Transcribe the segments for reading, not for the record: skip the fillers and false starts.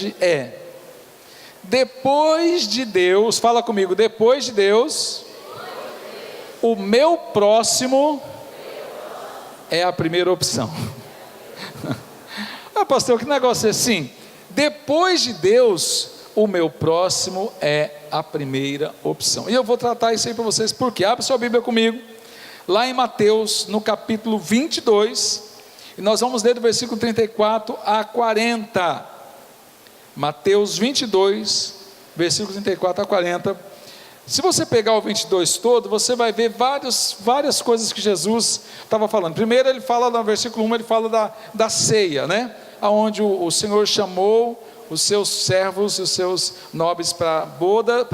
hoje é: depois de Deus, fala comigo, depois de Deus, o meu próximo é a primeira opção. Ah, pastor, que negócio é assim? Depois de Deus, o meu próximo é a primeira opção. E eu vou tratar isso aí para vocês, porque abre sua Bíblia comigo, lá em Mateus, no capítulo 22, e nós vamos ler do versículo 34 a 40. Mateus 22, versículo 34 a 40. Se você pegar o 22 todo, você vai ver várias coisas que Jesus estava falando. Primeiro ele fala, no versículo 1, ele fala da ceia, né? Onde o Senhor chamou os seus servos e os seus nobres para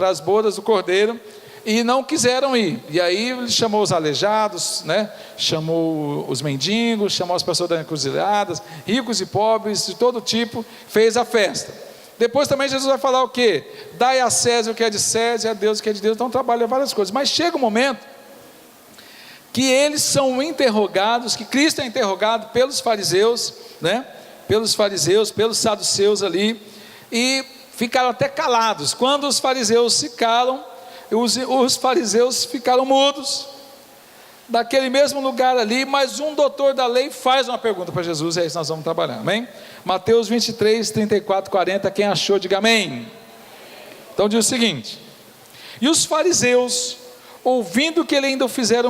as bodas do Cordeiro, e não quiseram ir. E aí ele chamou os aleijados, né? Chamou os mendigos, chamou as pessoas das encruzilhadas, ricos e pobres, de todo tipo, fez a festa. Depois também Jesus vai falar o quê? Dai a César o que é de César e a Deus o que é de Deus. Então trabalha várias coisas, mas chega um momento que eles são interrogados, que Cristo é interrogado pelos fariseus, né? Pelos fariseus, pelos saduceus ali, e ficaram até calados. Quando os fariseus se calam, os fariseus ficaram mudos. Daquele mesmo lugar ali, mas um doutor da lei faz uma pergunta para Jesus, e é isso que nós vamos trabalhar, amém? Mateus 23, 34, 40, quem achou, diga amém. Então diz o seguinte: e os fariseus, ouvindo que ele ainda o fizeram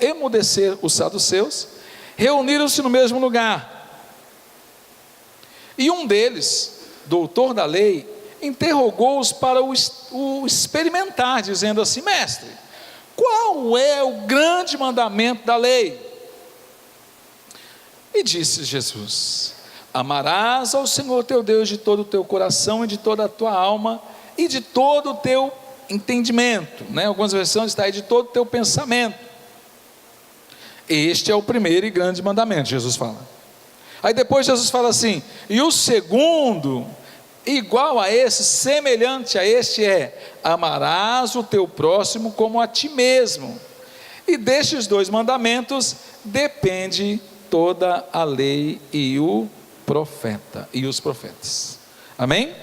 emudecer os saduceus, reuniram-se no mesmo lugar. E um deles, doutor da lei, interrogou-os para o experimentar, dizendo assim: mestre, qual é o grande mandamento da lei? E disse Jesus: amarás ao Senhor teu Deus de todo o teu coração e de toda a tua alma e de todo o teu entendimento, né? Algumas versões está aí, de todo o teu pensamento. Este é o primeiro e grande mandamento, Jesus fala. Aí depois Jesus fala assim: e o segundo, igual a esse, semelhante a este é: amarás o teu próximo como a ti mesmo. E destes dois mandamentos depende toda a lei e os profetas. Amém?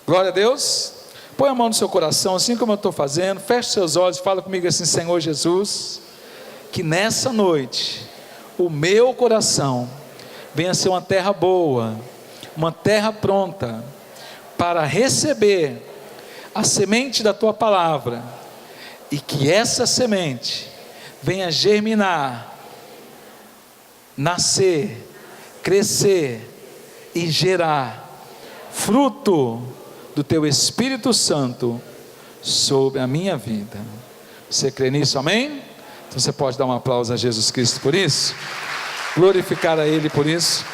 Glória a Deus. Põe a mão no seu coração, assim como eu estou fazendo, feche seus olhos e fala comigo assim: Senhor Jesus, que nessa noite o meu coração venha ser uma terra boa, uma terra pronta para receber a semente da tua palavra, e que essa semente venha germinar, nascer, crescer e gerar fruto do teu Espírito Santo sobre a minha vida. Você crê nisso, amém? Então você pode dar um aplauso a Jesus Cristo por isso, glorificar a Ele por isso.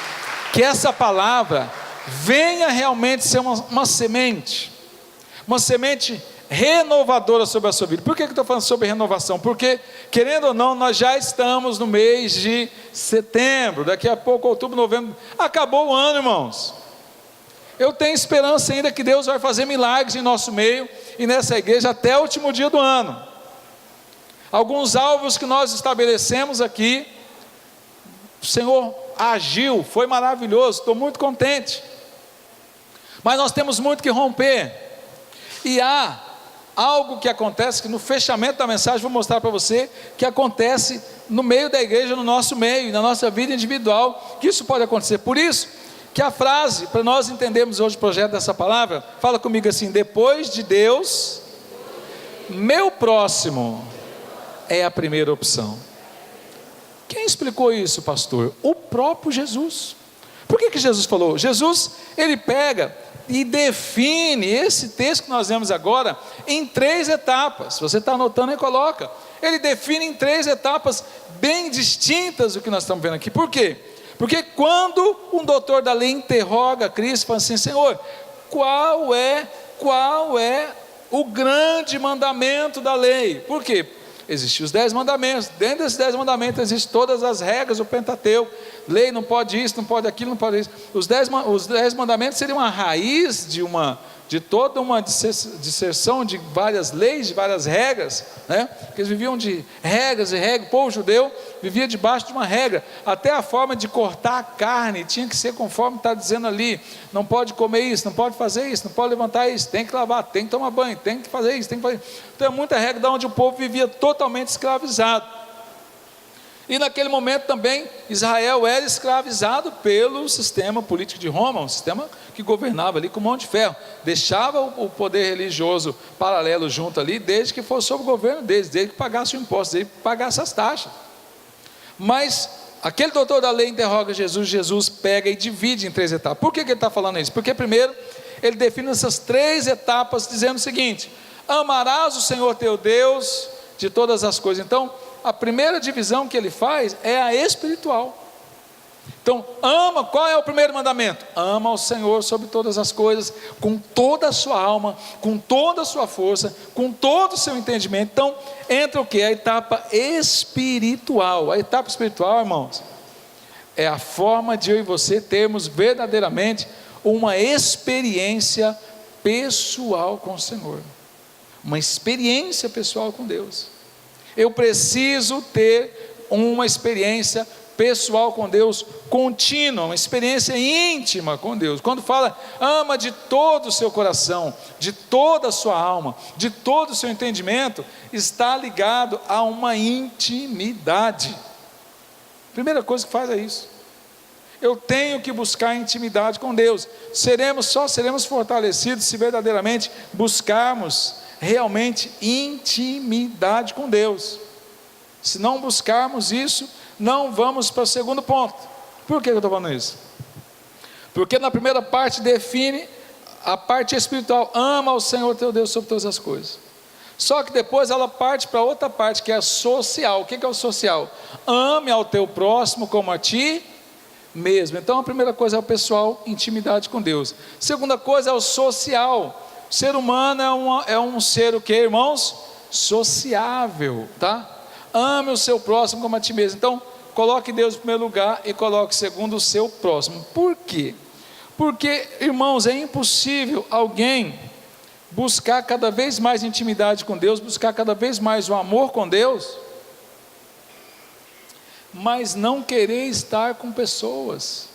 Que essa palavra venha realmente ser uma semente renovadora sobre a sua vida. Por que eu estou falando sobre renovação? Porque, querendo ou não, nós já estamos no mês de setembro, daqui a pouco, outubro, novembro, acabou o ano, irmãos. Eu tenho esperança ainda que Deus vai fazer milagres em nosso meio e nessa igreja até o último dia do ano. Alguns alvos que nós estabelecemos aqui, o Senhor agiu, foi maravilhoso, estou muito contente, mas nós temos muito que romper, e há algo que acontece, que no fechamento da mensagem vou mostrar para você, que acontece no meio da igreja, no nosso meio, na nossa vida individual, que isso pode acontecer. Por isso, que a frase, para nós entendermos hoje o projeto dessa palavra, fala comigo assim: depois de Deus, meu próximo é a primeira opção. Quem explicou isso, pastor? O próprio Jesus. Por que Jesus falou? Jesus, ele pega e define esse texto que nós vemos agora em 3 etapas. Se você está anotando aí, coloca. Ele define em 3 etapas bem distintas do que nós estamos vendo aqui. Por quê? Porque quando um doutor da lei interroga Cristo, fala assim: Senhor, qual é o grande mandamento da lei? Por quê? Existem os 10 mandamentos, dentro desses 10 mandamentos existem todas as regras do Pentateuco, lei, não pode isso, não pode aquilo, não pode isso. Os 10 mandamentos seriam a raiz de uma de toda uma disserção de várias leis, de várias regras, né? Porque eles viviam de regras e regras. O povo judeu vivia debaixo de uma regra, até a forma de cortar a carne tinha que ser conforme está dizendo ali, não pode comer isso, não pode fazer isso, não pode levantar isso, tem que lavar, tem que tomar banho, tem que fazer isso, tem que fazer isso. Então é muita regra de onde o povo vivia totalmente escravizado. E naquele momento também Israel era escravizado pelo sistema político de Roma, um sistema que governava ali com mão de ferro, deixava o poder religioso paralelo junto ali, desde que fosse sob o governo deles, desde que pagasse o imposto, desde que pagasse as taxas. Mas aquele doutor da lei interroga Jesus, Jesus pega e divide em 3 etapas. Por que ele está falando isso? Porque primeiro ele define essas 3 etapas dizendo o seguinte: amarás o Senhor teu Deus de todas as coisas. Então a primeira divisão que ele faz é a espiritual. Então, ama, qual é o primeiro mandamento? Ama ao Senhor sobre todas as coisas, com toda a sua alma, com toda a sua força, com todo o seu entendimento. Então, entra o que? A etapa espiritual. A etapa espiritual, irmãos, é a forma de eu e você termos verdadeiramente uma experiência pessoal com o Senhor. Uma experiência pessoal com Deus. Eu preciso ter uma experiência pessoal com Deus contínua, uma experiência íntima com Deus. Quando fala ama de todo o seu coração, de toda a sua alma, de todo o seu entendimento, está ligado a uma intimidade. Primeira coisa que faz é isso. Eu tenho que buscar intimidade com Deus. Só seremos fortalecidos se verdadeiramente buscarmos realmente intimidade com Deus. Se não buscarmos isso, não vamos para o segundo ponto. Por que eu estou falando isso? Porque na primeira parte define a parte espiritual, ama ao Senhor teu Deus sobre todas as coisas. Só que depois ela parte para outra parte, que é a social. O que é o social? Ame ao teu próximo como a ti mesmo. Então a primeira coisa é o pessoal, intimidade com Deus. Segunda coisa é o social. O ser humano é um ser o que, irmãos? Sociável, tá? Ame o seu próximo como a ti mesmo. Então, coloque Deus em primeiro lugar e coloque segundo o seu próximo. Por quê? Porque, irmãos, é impossível alguém buscar cada vez mais intimidade com Deus, buscar cada vez mais o amor com Deus, mas não querer estar com pessoas.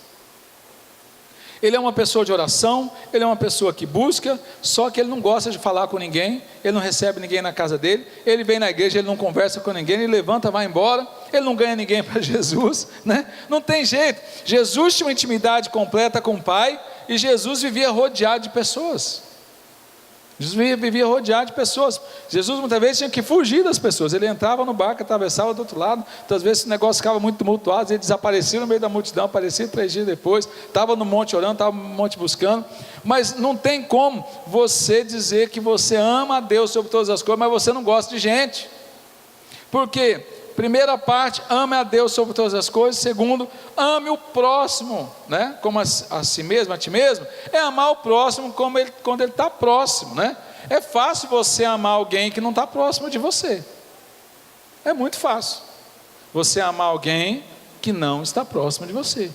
Ele é uma pessoa de oração, ele é uma pessoa que busca, só que ele não gosta de falar com ninguém, ele não recebe ninguém na casa dele, ele vem na igreja, ele não conversa com ninguém, ele levanta, vai embora, ele não ganha ninguém para Jesus, né? Não tem jeito. Jesus tinha uma intimidade completa com o Pai, e Jesus vivia rodeado de pessoas. Jesus vivia rodeado de pessoas. Jesus muitas vezes tinha que fugir das pessoas. Ele entrava no barco, atravessava do outro lado. Muitas vezes o negócio ficava muito tumultuado, ele desaparecia no meio da multidão, aparecia 3 dias depois, estava no monte orando, estava no monte buscando. Mas não tem como você dizer que você ama a Deus sobre todas as coisas, mas você não gosta de gente. Por quê? Primeira parte, ame a Deus sobre todas as coisas. Segundo, ame o próximo, né? Como a si mesmo, a ti mesmo. É amar o próximo quando ele está próximo, né? É fácil você amar alguém que não está próximo de você. É muito fácil você amar alguém que não está próximo de você,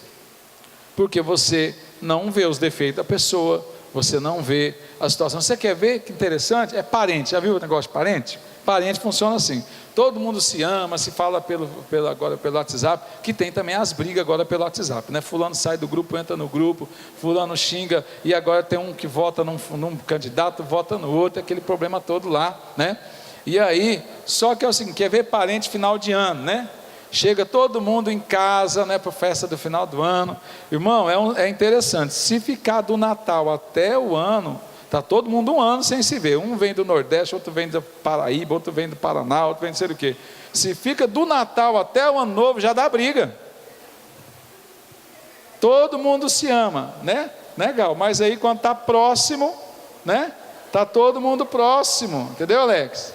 porque você não vê os defeitos da pessoa, você não vê a situação. Você quer ver que interessante? É parente. Já viu o negócio de parente? Parente funciona assim. Todo mundo se ama, se fala agora pelo WhatsApp, que tem também as brigas agora pelo WhatsApp, né? Fulano sai do grupo, entra no grupo, fulano xinga, e agora tem um que vota num candidato, vota no outro, aquele problema todo lá, né? E aí, só que é o seguinte, quer ver parente final de ano, né? Chega todo mundo em casa, né, para a festa do final do ano. Irmão, é interessante, se ficar do Natal até o ano, está todo mundo um ano sem se ver. Um vem do Nordeste, outro vem do Paraíba, outro vem do Paraná, outro vem de sei o quê. Se fica do Natal até o Ano Novo, já dá briga. Todo mundo se ama, né? Legal, mas aí quando está próximo, né? Está todo mundo próximo, entendeu, Alex?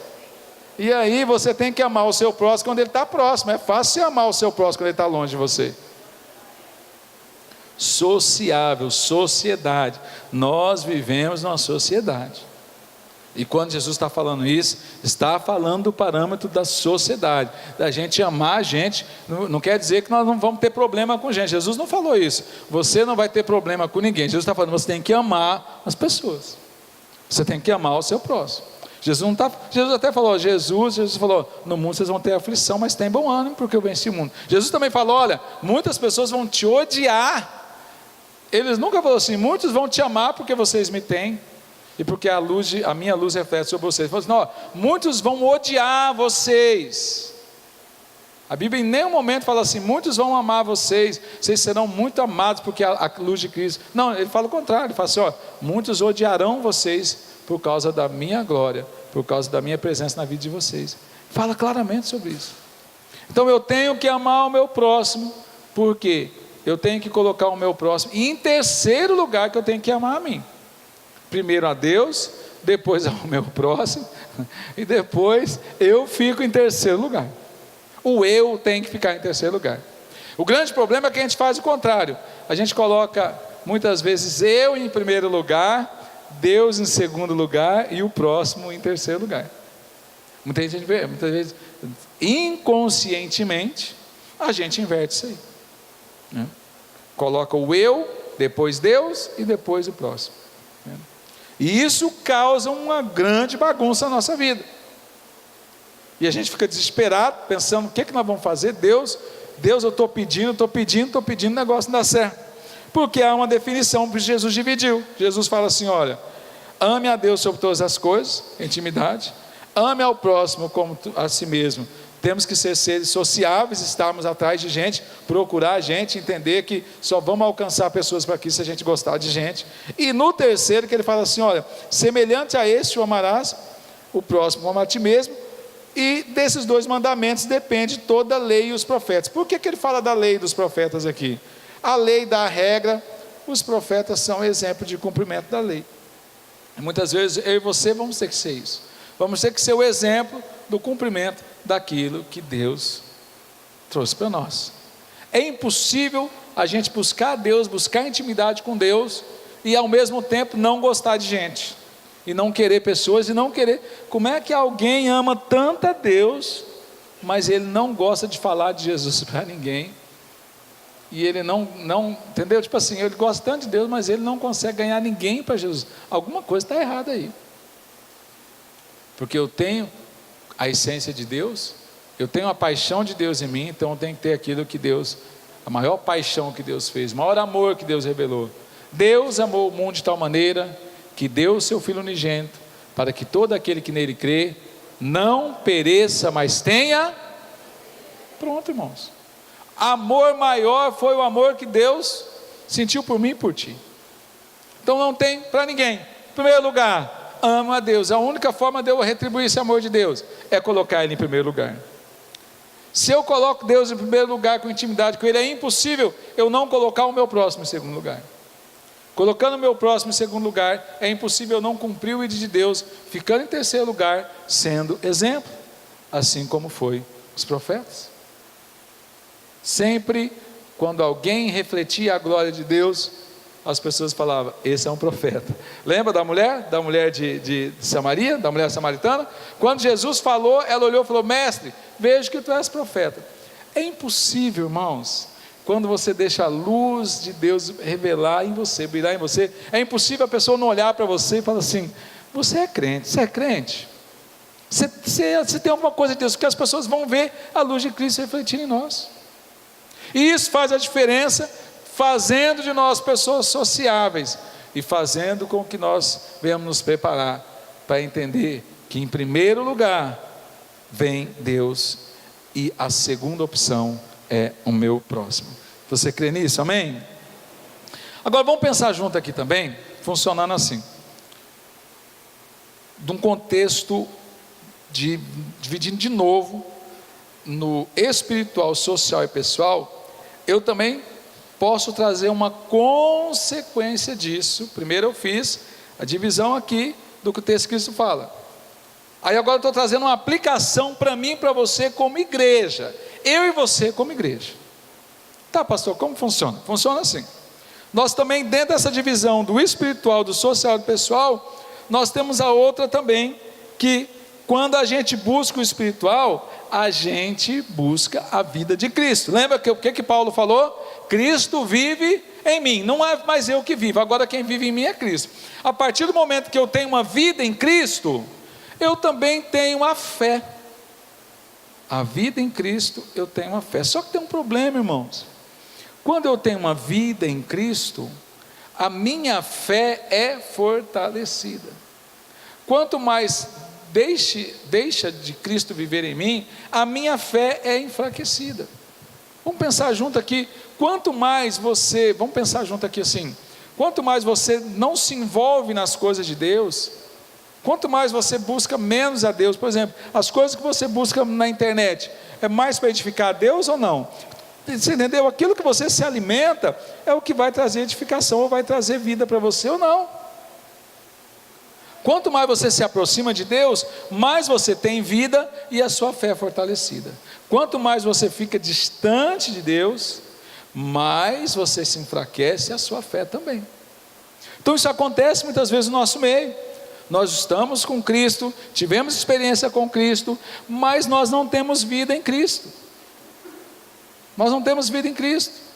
E aí você tem que amar o seu próximo quando ele está próximo. É fácil amar o seu próximo quando ele está longe de você. Sociável, sociedade. Nós vivemos numa sociedade. E quando Jesus está falando isso, está falando do parâmetro da sociedade, da gente amar a gente. Não quer dizer que nós não vamos ter problema com gente. Jesus não falou isso. Você não vai ter problema com ninguém. Jesus está falando, você tem que amar as pessoas. Você tem que amar o seu próximo. Jesus até falou, Jesus falou, no mundo vocês vão ter aflição, mas tem bom ânimo, porque eu venci o mundo. Jesus também falou, olha, muitas pessoas vão te odiar. Eles nunca falou assim, muitos vão te amar porque vocês me têm, e porque a minha luz reflete sobre vocês. Ele falou assim, não, muitos vão odiar vocês. A Bíblia em nenhum momento fala assim, muitos vão amar vocês, vocês serão muito amados porque a luz de Cristo. Não, ele fala o contrário, ele fala assim, muitos odiarão vocês por causa da minha glória, por causa da minha presença na vida de vocês. Fala claramente sobre isso. Então eu tenho que amar o meu próximo, porque eu tenho que colocar o meu próximo, e em terceiro lugar que eu tenho que amar a mim. Primeiro a Deus, depois ao meu próximo, e depois eu fico em terceiro lugar. O eu tem que ficar em terceiro lugar. O grande problema é que a gente faz o contrário. A gente coloca muitas vezes eu em primeiro lugar, Deus em segundo lugar e o próximo em terceiro lugar. Muitas vezes inconscientemente a gente inverte isso aí, né? Coloca o eu, depois Deus e depois o próximo, né? E isso causa uma grande bagunça na nossa vida. E a gente fica desesperado, pensando, o que nós vamos fazer? Deus, eu estou pedindo, o negócio não dá certo. Porque há uma definição que Jesus dividiu. Jesus fala assim, olha, ame a Deus sobre todas as coisas, intimidade, ame ao próximo como a si mesmo. Temos que ser seres sociáveis, estarmos atrás de gente, procurar gente, entender que só vamos alcançar pessoas para aqui se a gente gostar de gente. E no terceiro que ele fala assim, olha, semelhante a este o amarás, o próximo como a ti mesmo. E desses dois mandamentos depende toda a lei e os profetas. Por que ele fala da lei e dos profetas aqui? A lei dá a regra, os profetas são exemplo de cumprimento da lei. E muitas vezes eu e você vamos ter que ser isso. Vamos ter que ser o exemplo do cumprimento daquilo que Deus trouxe para nós. É impossível a gente buscar Deus, buscar intimidade com Deus e ao mesmo tempo não gostar de gente. E não querer pessoas, e não querer. Como é que alguém ama tanto a Deus, mas ele não gosta de falar de Jesus para ninguém? E ele não, entendeu? Tipo assim, ele gosta tanto de Deus, mas ele não consegue ganhar ninguém para Jesus. Alguma coisa está errada aí. Porque eu tenho a essência de Deus, eu tenho a paixão de Deus em mim, então eu tenho que ter aquilo que Deus, a maior paixão que Deus fez, o maior amor que Deus revelou. Deus amou o mundo de tal maneira que deu o seu Filho unigênito, para que todo aquele que nele crê, não pereça, mas tenha. Pronto, irmãos. Amor maior foi o amor que Deus sentiu por mim e por ti. Então não tem para ninguém. Em primeiro lugar, amo a Deus. A única forma de eu retribuir esse amor de Deus é colocar Ele em primeiro lugar. Se eu coloco Deus em primeiro lugar com intimidade com Ele, é impossível eu não colocar o meu próximo em segundo lugar. Colocando o meu próximo em segundo lugar, é impossível eu não cumprir o ID de Deus, ficando em terceiro lugar, sendo exemplo, assim como foi os profetas. Sempre, quando alguém refletia a glória de Deus, as pessoas falavam, esse é um profeta. Lembra da mulher de Samaria, da mulher samaritana? Quando Jesus falou, ela olhou e falou, mestre, vejo que tu és profeta. É impossível, irmãos, quando você deixa a luz de Deus revelar em você, brilhar em você, é impossível a pessoa não olhar para você e falar assim, você é crente, você tem alguma coisa de Deus, porque as pessoas vão ver a luz de Cristo refletir em nós, e isso faz a diferença, fazendo de nós pessoas sociáveis, e fazendo com que nós venhamos nos preparar, para entender que em primeiro lugar, vem Deus, e a segunda opção é o meu próximo. Você crê nisso? Amém? Agora vamos pensar junto aqui também, funcionando assim, de um contexto dividindo de novo no espiritual, social e pessoal. Eu também posso trazer uma consequência disso. Primeiro eu fiz a divisão aqui do que o texto de Cristo fala. Aí agora eu estou trazendo uma aplicação para mim e para você como igreja. Eu e você como igreja. Tá, pastor, como funciona? Funciona assim. Nós também, dentro dessa divisão do espiritual, do social e do pessoal, nós temos a outra também, que quando a gente busca o espiritual, a gente busca a vida de Cristo. Lembra que o que Paulo falou? Cristo vive em mim. Não é mais eu que vivo, agora quem vive em mim é Cristo. A partir do momento que eu tenho uma vida em Cristo, eu também tenho a fé. A vida em Cristo, eu tenho a fé. Só que tem um problema, irmãos. Quando eu tenho uma vida em Cristo, a minha fé é fortalecida. Quanto mais deixa de Cristo viver em mim, a minha fé é enfraquecida. Vamos pensar junto aqui, vamos pensar junto aqui assim, quanto mais você não se envolve nas coisas de Deus, quanto mais você busca menos a Deus. Por exemplo, as coisas que você busca na internet, é mais para edificar a Deus ou não? Você entendeu? Aquilo que você se alimenta, é o que vai trazer edificação, ou vai trazer vida para você ou não. Quanto mais você se aproxima de Deus, mais você tem vida e a sua fé é fortalecida. Quanto mais você fica distante de Deus, mais você se enfraquece e a sua fé também. Então isso acontece muitas vezes no nosso meio. Nós estamos com Cristo, tivemos experiência com Cristo, mas nós não temos vida em Cristo. Nós não temos vida em Cristo.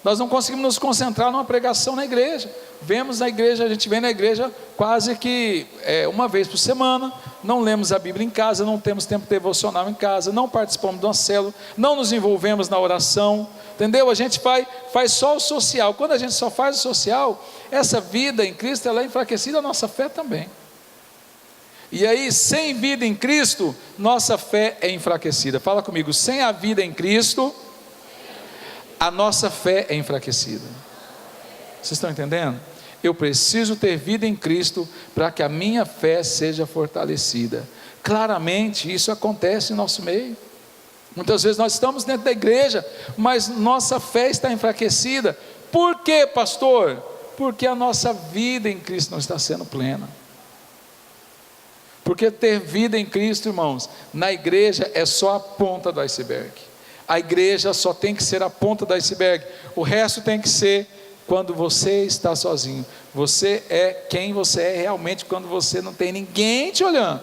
Nós não conseguimos nos concentrar numa pregação na igreja. Vemos na igreja, a gente vem na igreja quase que uma vez por semana. Não lemos a Bíblia em casa, não temos tempo devocional em casa, não participamos de uma célula, não nos envolvemos na oração, entendeu? A gente faz só o social. Quando a gente só faz o social, essa vida em Cristo, ela é enfraquecida, a nossa fé também. E aí, sem vida em Cristo, nossa fé é enfraquecida. Fala comigo, sem a vida em Cristo, a nossa fé é enfraquecida. Vocês estão entendendo? Eu preciso ter vida em Cristo para que a minha fé seja fortalecida. Claramente isso acontece em nosso meio. Muitas vezes nós estamos dentro da igreja, mas nossa fé está enfraquecida. Por quê, pastor? Porque a nossa vida em Cristo não está sendo plena. Porque ter vida em Cristo, irmãos, na igreja é só a ponta do iceberg. A igreja só tem que ser a ponta do iceberg. O resto tem que ser quando você está sozinho. Você é quem você é realmente quando você não tem ninguém te olhando.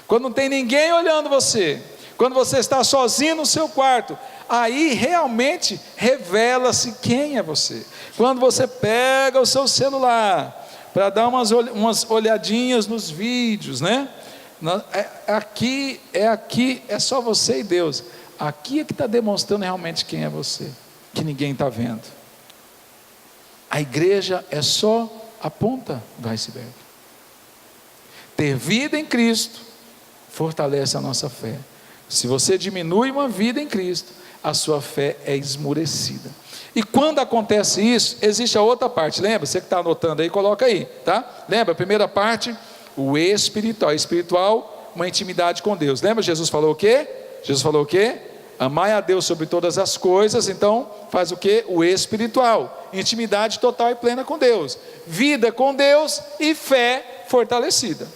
Quando não tem ninguém olhando você. Quando você está sozinho no seu quarto. Aí realmente revela-se quem é você. Quando você pega o seu celular para dar umas olhadinhas nos vídeos, né? É só você e Deus. Aqui é que está demonstrando realmente quem é você, que ninguém está vendo. A igreja é só a ponta do iceberg. Ter vida em Cristo fortalece a nossa fé. Se você diminui uma vida em Cristo, a sua fé é esmurecida. E quando acontece isso, existe a outra parte. Lembra? Você que está anotando aí, coloca aí, tá? Lembra? A primeira parte, o espiritual. Espiritual, uma intimidade com Deus. Lembra? Jesus falou o quê? Jesus falou o quê? Amai a Deus sobre todas as coisas. Então faz o quê? O espiritual, intimidade total e plena com Deus, vida com Deus e fé fortalecida.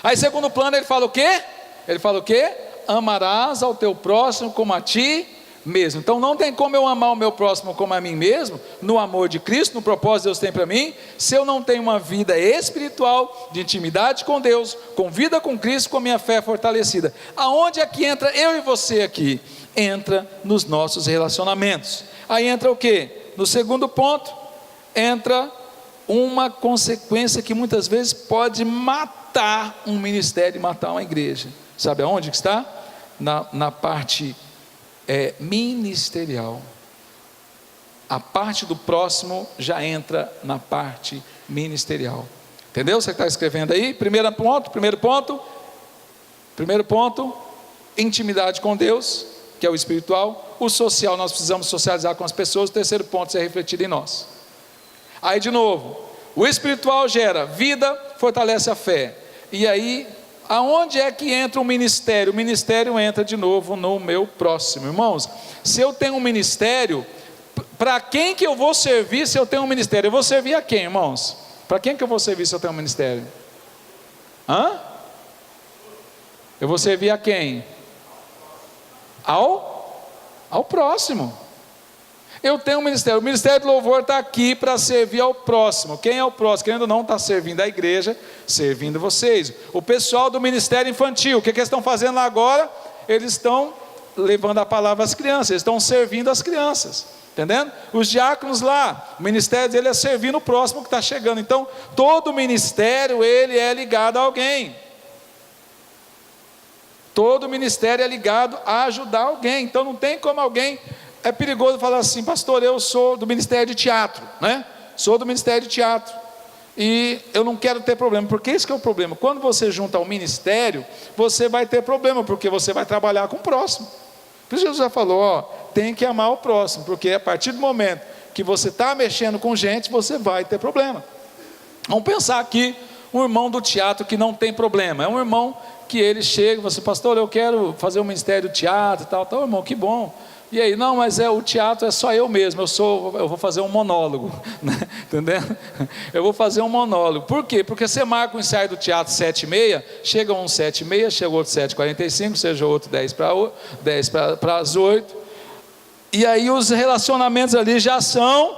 Aí segundo plano ele fala o quê? Ele fala o quê? Amarás ao teu próximo como a ti mesmo. Então não tem como eu amar o meu próximo como a mim mesmo, no amor de Cristo, no propósito que Deus tem para mim, se eu não tenho uma vida espiritual, de intimidade com Deus, com vida com Cristo, com a minha fé fortalecida. Aonde é que entra eu e você aqui? Entra nos nossos relacionamentos. Aí entra o quê? No segundo ponto, entra uma consequência que muitas vezes pode matar um ministério, matar uma igreja. Sabe aonde que está? Na parte ministerial. A parte do próximo já entra na parte ministerial. Entendeu? Você está escrevendo aí? Primeiro ponto, intimidade com Deus, que é o espiritual. O social, nós precisamos socializar com as pessoas. O terceiro ponto, ser refletido em nós. Aí de novo, o espiritual gera vida, fortalece a fé. E aí, aonde é que entra o ministério? O ministério entra de novo no meu próximo. Irmãos, se eu tenho um ministério, para quem que eu vou servir se eu tenho um ministério? Eu vou servir a quem, irmãos? Para quem que eu vou servir se eu tenho um ministério? Eu vou servir a quem? Ao próximo. Eu tenho um ministério. O ministério do louvor está aqui para servir ao próximo. Quem é o próximo? Quem ainda não está servindo a igreja, servindo vocês. O pessoal do ministério infantil, o que eles estão fazendo lá agora? Eles estão levando a palavra às crianças, eles estão servindo as crianças. entendendo? Os diáconos lá, o ministério dele é servir no próximo que está chegando. Então, todo ministério, ele é ligado a alguém. Todo ministério é ligado a ajudar alguém. Então, não tem como alguém... É perigoso falar assim, pastor, eu sou do ministério de teatro, né? Sou do ministério de teatro. E eu não quero ter problema, porque esse que é o problema. Quando você junta ao ministério, você vai ter problema, porque você vai trabalhar com o próximo. Por isso Jesus já falou, ó, tem que amar o próximo, porque a partir do momento que você está mexendo com gente, você vai ter problema. Vamos pensar aqui, um irmão do teatro que não tem problema, é um irmão que ele chega e fala assim, pastor, eu quero fazer um ministério de teatro e tal, irmão, que bom. E aí, não, mas o teatro é só eu mesmo, eu vou fazer um monólogo, né? Entendendo? Eu vou fazer um monólogo. Por quê? Porque você marca o ensaio do teatro 7h30, chega um 7h30, chega outro 7h45, seja outro 10 para as 8, e aí os relacionamentos ali já são,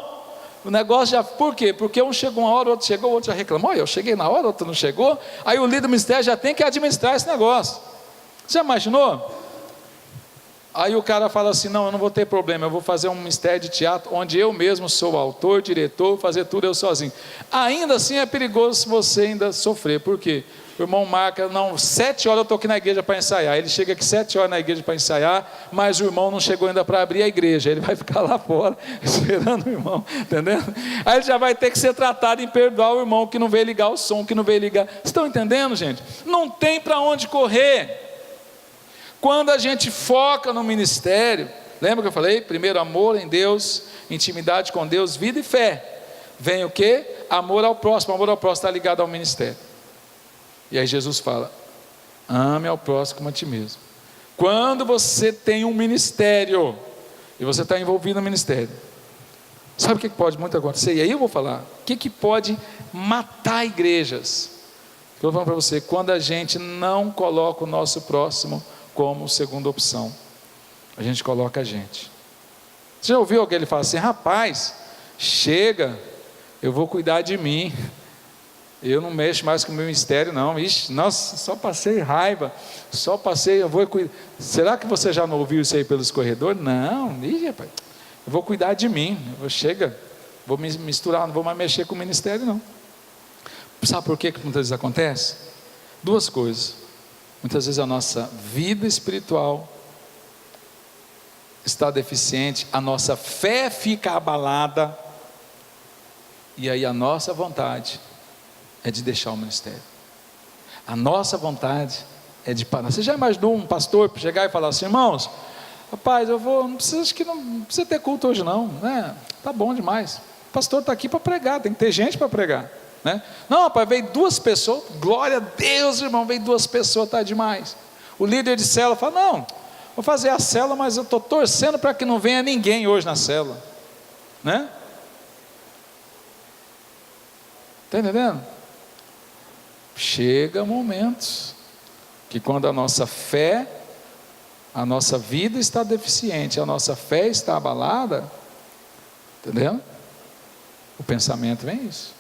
o negócio já, por quê? Porque um chegou uma hora, outro chegou, outro já reclamou, eu cheguei na hora, outro não chegou, aí o líder do ministério já tem que administrar esse negócio. Você já imaginou? Aí o cara fala assim, não, eu não vou ter problema, eu vou fazer um ministério de teatro, onde eu mesmo sou autor, diretor, fazer tudo eu sozinho. Ainda assim é perigoso se você ainda sofrer, por quê? O irmão marca, não, 7 horas eu estou aqui na igreja para ensaiar, ele chega aqui 7 horas na igreja para ensaiar, mas o irmão não chegou ainda para abrir a igreja, ele vai ficar lá fora, esperando o irmão, entendendo? Aí ele já vai ter que ser tratado em perdoar o irmão que não veio ligar o som, que não veio ligar, vocês estão entendendo, gente? Não tem para onde correr. Quando a gente foca no ministério, lembra que eu falei? Primeiro amor em Deus, intimidade com Deus, vida e fé. Vem o quê? Amor ao próximo está ligado ao ministério. E aí Jesus fala, ame ao próximo como a ti mesmo. Quando você tem um ministério, e você está envolvido no ministério, sabe o que pode muito acontecer? E aí eu vou falar, o que pode matar igrejas? Eu vou falar para você, quando a gente não coloca o nosso próximo como segunda opção, a gente coloca a gente. Você já ouviu alguém ele falar assim, rapaz, chega, eu vou cuidar de mim, eu não mexo mais com o meu ministério não, ixi, nossa, só passei raiva, eu vou cuidar. Será que você já não ouviu isso aí pelos corredores? Não, ixi, rapaz, eu vou cuidar de mim, chega, vou me misturar, não vou mais mexer com o ministério não. Sabe por que muitas vezes acontece? Duas coisas. Muitas vezes a nossa vida espiritual está deficiente, a nossa fé fica abalada, e aí a nossa vontade é de deixar o ministério. A nossa vontade é de parar. Você já imaginou um pastor chegar e falar assim, irmãos, rapaz, não precisa ter culto hoje não, né? Tá bom demais, o pastor está aqui para pregar, tem que ter gente para pregar. Né? Não, rapaz, veio 2 pessoas, glória a Deus, irmão, veio 2 pessoas, está demais. O líder de célula fala, não, vou fazer a célula, mas eu estou torcendo para que não venha ninguém hoje na célula, né? Está entendendo? Chega momentos que quando a nossa fé, a nossa vida está deficiente, a nossa fé está abalada, entendeu? O pensamento vem isso.